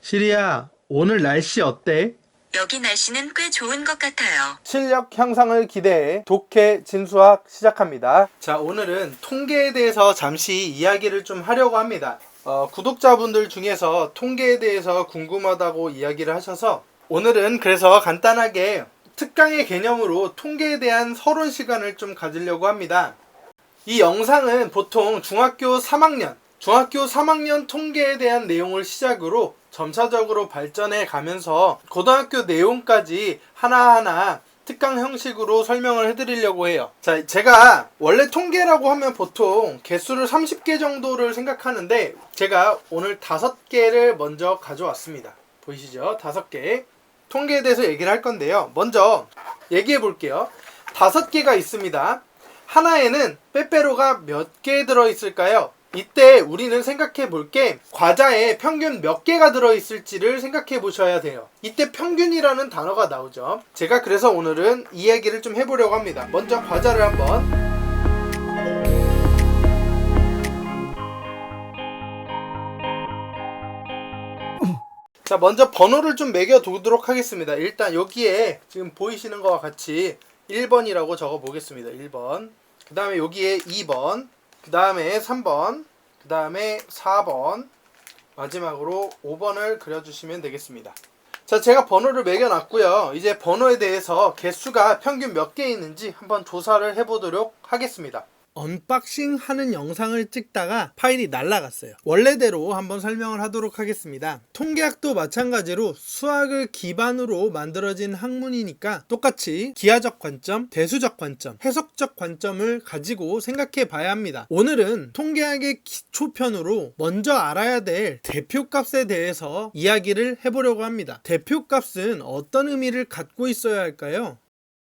시리야, 오늘 날씨 어때? 여기 날씨는 꽤 좋은 것 같아요. 실력 향상을 기대해 독해 진수학 시작합니다. 자, 오늘은 통계에 대해서 잠시 이야기를 좀 하려고 합니다. 구독자분들 중에서 통계에 대해서 궁금하다고 이야기를 하셔서 오늘은 그래서 간단하게 특강의 개념으로 통계에 대한 서론 시간을 좀 가지려고 합니다. 이 영상은 보통 중학교 3학년 통계에 대한 내용을 시작으로 점차적으로 발전해 가면서 고등학교 내용까지 하나하나 특강 형식으로 설명을 해드리려고 해요. 자, 제가 원래 통계라고 하면 보통 개수를 30개 정도를 생각하는데 제가 오늘 5개를 먼저 가져왔습니다. 보이시죠? 5개. 통계에 대해서 얘기를 할 건데요. 먼저 얘기해 볼게요. 5개가 있습니다. 하나에는 빼빼로가 몇 개 들어있을까요? 이때 우리는 생각해 볼 게 과자에 평균 몇 개가 들어있을지를 생각해 보셔야 돼요. 이때 평균이라는 단어가 나오죠. 제가 그래서 오늘은 이 얘기를 좀 해보려고 합니다. 먼저 과자를 한번. 자, 먼저 번호를 좀 매겨 두도록 하겠습니다. 일단 여기에 지금 보이시는 것과 같이 1번이라고 적어 보겠습니다. 1번. 그 다음에 여기에 2번. 그 다음에 3번. 그 다음에 4번. 마지막으로 5번을 그려주시면 되겠습니다. 자, 제가 번호를 매겨놨고요. 이제 번호에 대해서 개수가 평균 몇 개 있는지 한번 조사를 해보도록 하겠습니다. 언박싱 하는 영상을 찍다가 파일이 날라갔어요. 원래대로 한번 설명을 하도록 하겠습니다. 통계학도 마찬가지로 수학을 기반으로 만들어진 학문이니까 똑같이 기하적 관점, 대수적 관점, 해석적 관점을 가지고 생각해 봐야 합니다. 오늘은 통계학의 기초편으로 먼저 알아야 될 대표값에 대해서 이야기를 해보려고 합니다. 대표값은 어떤 의미를 갖고 있어야 할까요?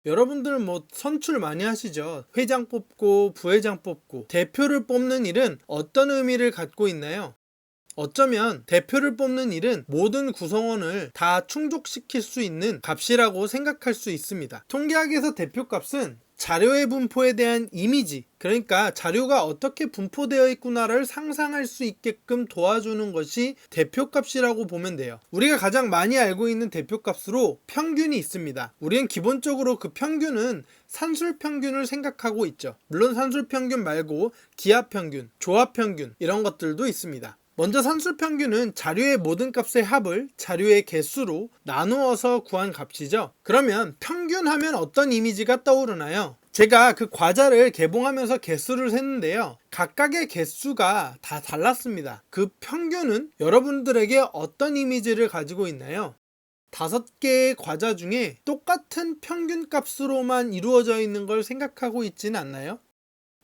여러분들은 선출 많이 하시죠. 회장 뽑고 부회장 뽑고 대표를 뽑는 일은 어떤 의미를 갖고 있나요? 어쩌면 대표를 뽑는 일은 모든 구성원을 다 충족시킬 수 있는 값이라고 생각할 수 있습니다. 통계학에서 대표값은 자료의 분포에 대한 이미지, 그러니까 자료가 어떻게 분포되어 있구나를 상상할 수 있게끔 도와주는 것이 대표값이라고 보면 돼요. 우리가 가장 많이 알고 있는 대표값으로 평균이 있습니다. 우리는 기본적으로 그 평균은 산술평균을 생각하고 있죠. 물론 산술평균 말고 기하평균, 조합평균 이런 것들도 있습니다. 먼저 산술평균은 자료의 모든 값의 합을 자료의 개수로 나누어서 구한 값이죠. 그러면 평균하면 어떤 이미지가 떠오르나요? 제가 그 과자를 개봉하면서 개수를 셌는데요. 각각의 개수가 다 달랐습니다. 그 평균은 여러분들에게 어떤 이미지를 가지고 있나요? 5개의 과자 중에 똑같은 평균 값으로만 이루어져 있는 걸 생각하고 있지는 않나요?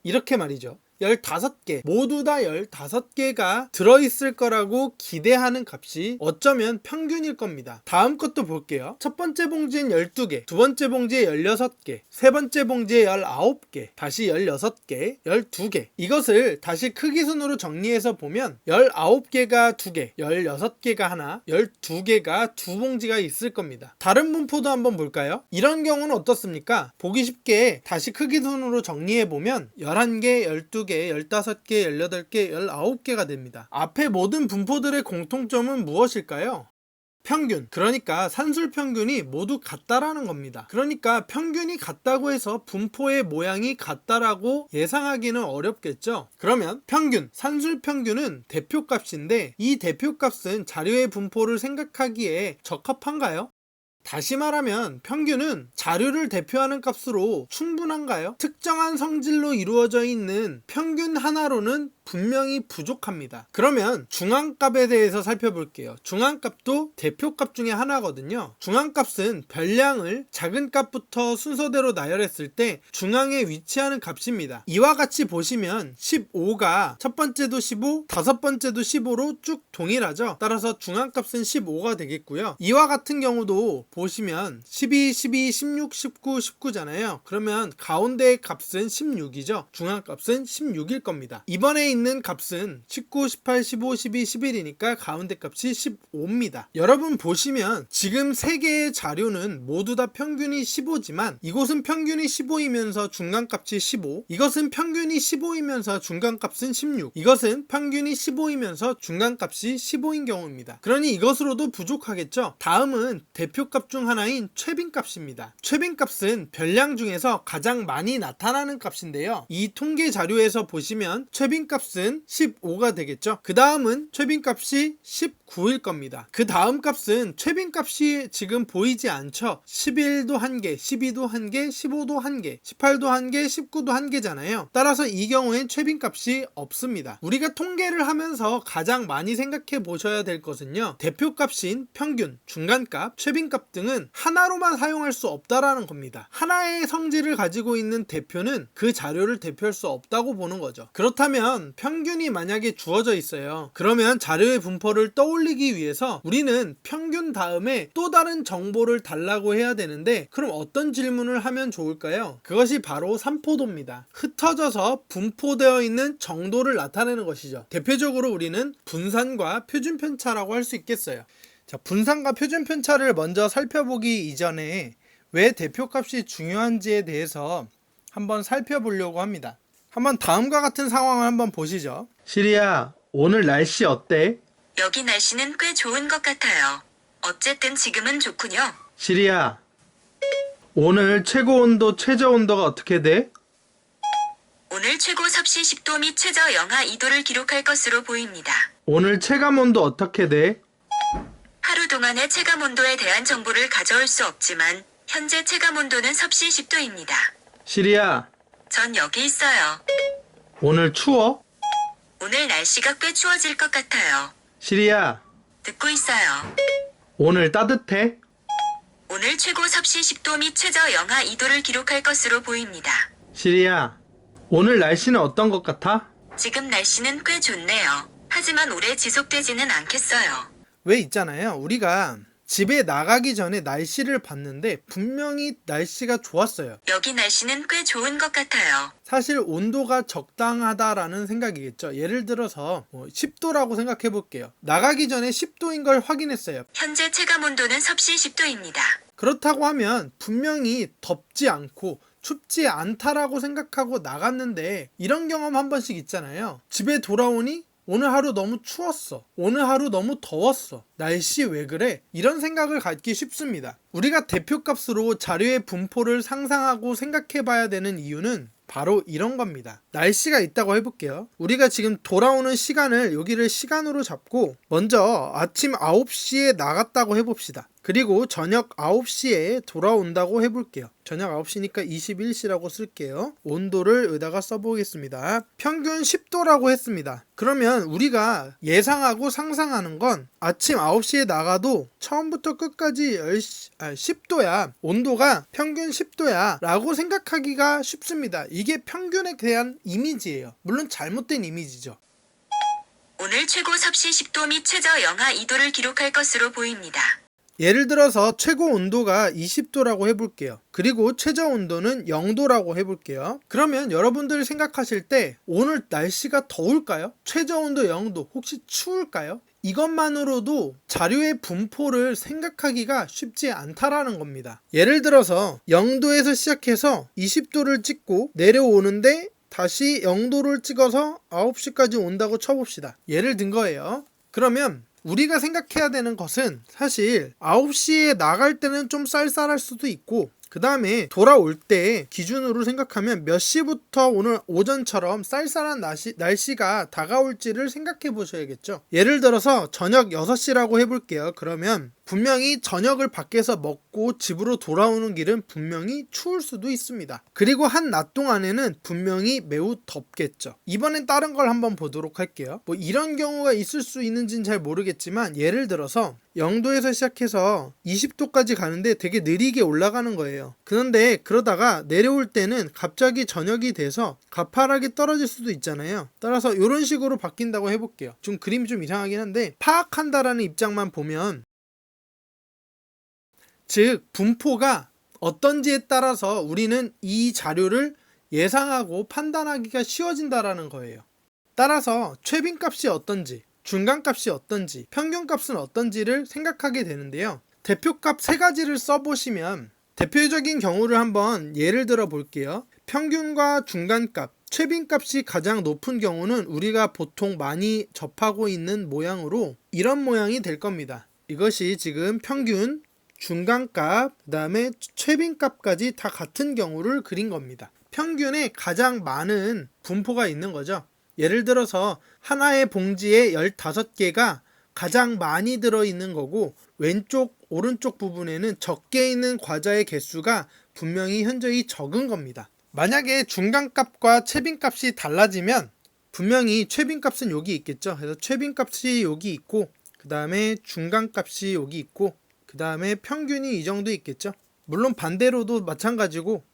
이렇게 말이죠. 15개, 모두 다 15개가 들어있을 거라고 기대하는 값이 어쩌면 평균일 겁니다. 다음 것도 볼게요. 첫 번째 봉지엔 12개, 두 번째 봉지에 16개, 세 번째 봉지에 19개, 다시 16개, 12개. 이것을 다시 크기 순으로 정리해서 보면 19개가 2개, 16개가 하나, 12개가 두 봉지가 있을 겁니다. 다른 분포도 한번 볼까요? 이런 경우는 어떻습니까? 보기 쉽게 다시 크기 순으로 정리해보면 11개, 12개, 15개, 18개, 19개가 됩니다. 앞에 모든 분포들의 공통점은 무엇일까요? 평균, 그러니까 산술평균이 모두 같다라는 겁니다. 그러니까 평균이 같다고 해서 분포의 모양이 같다라고 예상하기는 어렵겠죠. 그러면 평균, 산술평균은 대표값인데 이 대표값은 자료의 분포를 생각하기에 적합한가요? 다시 말하면 평균은 자료를 대표하는 값으로 충분한가요? 특정한 성질로 이루어져 있는 평균 하나로는 분명히 부족합니다. 그러면 중앙값에 대해서 살펴볼게요. 중앙값도 대표값 중에 하나거든요. 중앙값은 별량을 작은 값부터 순서대로 나열했을 때 중앙에 위치하는 값입니다. 이와 같이 보시면 15가 첫 번째도 15, 다섯 번째도 15로 쭉 동일하죠. 따라서 중앙값은 15가 되겠고요. 이와 같은 경우도 보시면 12, 12, 16, 19, 19잖아요. 그러면 가운데의 값은 16이죠. 중앙값은 16일 겁니다. 이번에 있는 값은 19, 18, 15, 12, 11이니까 가운데 값이 15입니다. 여러분 보시면 지금 3개의 자료는 모두 다 평균이 15지만 이곳은 평균이 15이면서 중간값이 15, 이것은 평균이 15이면서 중간값은 16, 이것은 평균이 15이면서 중간값이 15인 경우입니다. 그러니 이것으로도 부족하겠죠? 다음은 대표값 중 하나인 최빈값입니다. 최빈값은 별량 중에서 가장 많이 나타나는 값인데요. 이 통계 자료에서 보시면 최빈값은 15가 되겠죠. 그 다음은 최빈값이 19일 겁니다. 그 다음 값은 최빈값이 지금 보이지 않죠. 11도 1개, 12도 1개, 15도 1개, 18도 1개, 19도 1개잖아요. 따라서 이 경우엔 최빈값이 없습니다. 우리가 통계를 하면서 가장 많이 생각해 보셔야 될 것은요, 대표값인 평균, 중간값, 최빈값 등은 하나로만 사용할 수 없다라는 겁니다. 하나의 성질을 가지고 있는 대표는 그 자료를 대표할 수 없다고 보는 거죠. 그렇다면 평균이 만약에 주어져 있어요. 그러면 자료의 분포를 떠올리기 위해서 우리는 평균 다음에 또 다른 정보를 달라고 해야 되는데, 그럼 어떤 질문을 하면 좋을까요? 그것이 바로 삼포도입니다. 흩어져서 분포되어 있는 정도를 나타내는 것이죠. 대표적으로 우리는 분산과 표준편차라고 할 수 있겠어요. 자, 분산과 표준편차를 먼저 살펴보기 이전에 왜 대표값이 중요한지에 대해서 한번 살펴보려고 합니다. 한번 다음과 같은 상황을 한번 보시죠. 시리야, 오늘 날씨 어때? 여기 날씨는 꽤 좋은 것 같아요. 어쨌든 지금은 좋군요. 시리야, 오늘 최고 온도, 최저 온도가 어떻게 돼? 오늘 최고 섭씨 10도 및 최저 영하 2도를 기록할 것으로 보입니다. 오늘 체감 온도 어떻게 돼? 하루 동안의 체감 온도에 대한 정보를 가져올 수 없지만 현재 체감 온도는 섭씨 10도입니다. 시리야, 전 여기 있어요. 오늘 추워? 오늘 날씨가 꽤 추워질 것 같아요. 시리야, 듣고 있어요. 오늘 따뜻해? 오늘 최고 섭씨 10도 및 최저 영하 2도를 기록할 것으로 보입니다. 시리야, 오늘 날씨는 어떤 것 같아? 지금 날씨는 꽤 좋네요. 하지만 오래 지속되지는 않겠어요. 왜 있잖아요. 우리가 집에 나가기 전에 날씨를 봤는데 분명히 날씨가 좋았어요. 여기 날씨는 꽤 좋은 것 같아요. 사실 온도가 적당하다라는 생각이겠죠. 예를 들어서 10도라고 생각해 볼게요. 나가기 전에 10도인 걸 확인했어요. 현재 체감 온도는 섭씨 10도입니다. 그렇다고 하면 분명히 덥지 않고 춥지 않다라고 생각하고 나갔는데, 이런 경험 한 번씩 있잖아요. 집에 돌아오니 오늘 하루 너무 추웠어. 오늘 하루 너무 더웠어. 날씨 왜 그래? 이런 생각을 갖기 쉽습니다. 우리가 대표값으로 자료의 분포를 상상하고 생각해 봐야 되는 이유는 바로 이런 겁니다. 날씨가 있다고 해볼게요. 우리가 지금 돌아오는 시간을 여기를 시간으로 잡고 먼저 아침 9시에 나갔다고 해봅시다. 그리고 저녁 9시에 돌아온다고 해볼게요. 저녁 9시니까 21시라고 쓸게요. 온도를 여기다가 써보겠습니다. 평균 10도라고 했습니다. 그러면 우리가 예상하고 상상하는 건 아침 9시에 나가도 처음부터 끝까지 10도야. 온도가 평균 10도야 라고 생각하기가 쉽습니다. 이게 평균에 대한 이미지예요. 물론 잘못된 이미지죠. 오늘 최고 섭씨 10도 및 최저 영하 2도를 기록할 것으로 보입니다. 예를 들어서 최고 온도가 20도라고 해볼게요. 그리고 최저 온도는 0도라고 해볼게요. 그러면 여러분들이 생각하실 때 오늘 날씨가 더울까요? 최저 온도 0도, 혹시 추울까요? 이것만으로도 자료의 분포를 생각하기가 쉽지 않다라는 겁니다. 예를 들어서 0도에서 시작해서 20도를 찍고 내려오는데 다시 0도를 찍어서 9시까지 온다고 쳐봅시다. 예를 든 거예요. 그러면 우리가 생각해야 되는 것은 사실 9시에 나갈 때는 좀 쌀쌀할 수도 있고, 그 다음에 돌아올 때 기준으로 생각하면 몇 시부터 오늘 오전처럼 쌀쌀한 날씨가 다가올지를 생각해 보셔야겠죠. 예를 들어서 저녁 6시라고 해볼게요. 그러면 분명히 저녁을 밖에서 먹고 집으로 돌아오는 길은 분명히 추울 수도 있습니다. 그리고 한 낮 동안에는 분명히 매우 덥겠죠. 이번엔 다른 걸 한번 보도록 할게요. 이런 경우가 있을 수 있는지는 잘 모르겠지만, 예를 들어서 0도에서 시작해서 20도까지 가는데 되게 느리게 올라가는 거예요. 그런데 그러다가 내려올 때는 갑자기 저녁이 돼서 가파르게 떨어질 수도 있잖아요. 따라서 이런 식으로 바뀐다고 해볼게요. 좀 그림이 좀 이상하긴 한데, 파악한다라는 입장만 보면, 즉 분포가 어떤지에 따라서 우리는 이 자료를 예상하고 판단하기가 쉬워진다라는 거예요. 따라서 최빈값이 어떤지, 중간값이 어떤지, 평균값은 어떤지를 생각하게 되는데요. 대표값 세 가지를 써보시면 대표적인 경우를 한번 예를 들어 볼게요. 평균과 중간값, 최빈값이 가장 높은 경우는 우리가 보통 많이 접하고 있는 모양으로 이런 모양이 될 겁니다. 이것이 지금 평균, 중간값, 그 다음에 최빈값까지 다 같은 경우를 그린 겁니다. 평균에 가장 많은 분포가 있는 거죠. 예를 들어서 하나의 봉지에 15개가 가장 많이 들어있는 거고 왼쪽, 오른쪽 부분에는 적게 있는 과자의 개수가 분명히 현저히 적은 겁니다. 만약에 중간값과 최빈값이 달라지면 분명히 최빈값은 여기 있겠죠. 그래서 최빈값이 여기 있고 그 다음에 중간값이 여기 있고 그 다음에 평균이 이 정도 있겠죠. 물론 반대로도 마찬가지고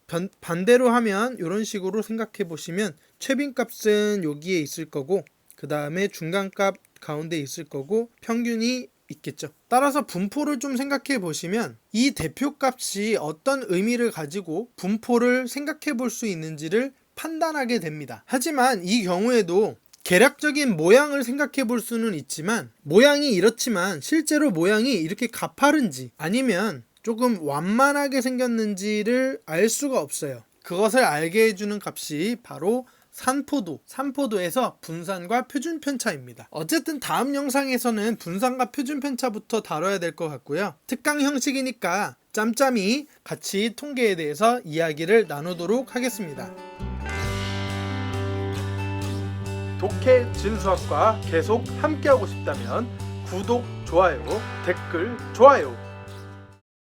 반대로 하면 이런 식으로 생각해 보시면 최빈값은 여기에 있을 거고 그 다음에 중간값 가운데 있을 거고 평균이 있겠죠. 따라서 분포를 좀 생각해 보시면 이 대표값이 어떤 의미를 가지고 분포를 생각해 볼 수 있는지를 판단하게 됩니다. 하지만 이 경우에도 계략적인 모양을 생각해 볼 수는 있지만 모양이 이렇지만 실제로 모양이 이렇게 가파른지 아니면 조금 완만하게 생겼는지를 알 수가 없어요. 그것을 알게 해주는 값이 바로 산포도에서 분산과 표준 편차입니다. 어쨌든 다음 영상에서는 분산과 표준 편차부터 다뤄야 될 것 같고요. 특강 형식이니까 짬짬이 같이 통계에 대해서 이야기를 나누도록 하겠습니다. 독해 진수학과 계속 함께하고 싶다면 구독, 좋아요, 댓글, 좋아요